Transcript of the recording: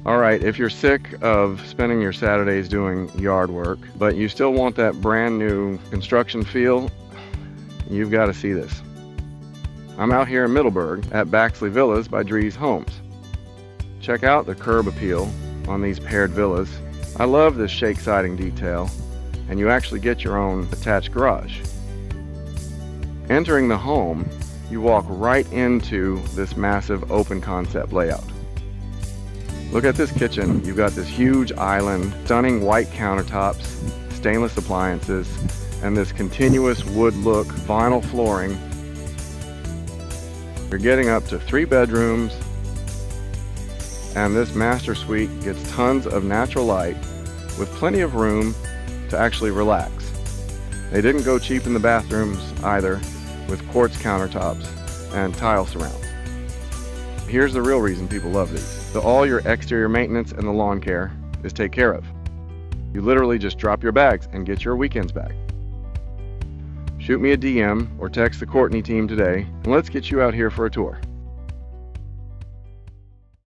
Alright, if you're sick of spending your Saturdays doing yard work, but you still want that brand new construction feel, you've got to see this. I'm out here in Middleburg at Baxley Villas by Drees Homes. Check out the curb appeal on these paired villas. I love this shake siding detail, and you actually get your own attached garage. Entering the home, you walk right into this massive open concept layout. Look at this kitchen. You've got this huge island, stunning white countertops, stainless appliances, and this continuous wood look vinyl flooring. You're getting up to 3 bedrooms, and this master suite gets tons of natural light with plenty of room to actually relax. They didn't go cheap in the bathrooms either, with quartz countertops and tile surround. Here's the real reason people love these. All your exterior maintenance and the lawn care is taken care of. You literally just drop your bags and get your weekends back. Shoot me a DM or text the Courtney Team today, and let's get you out here for a tour.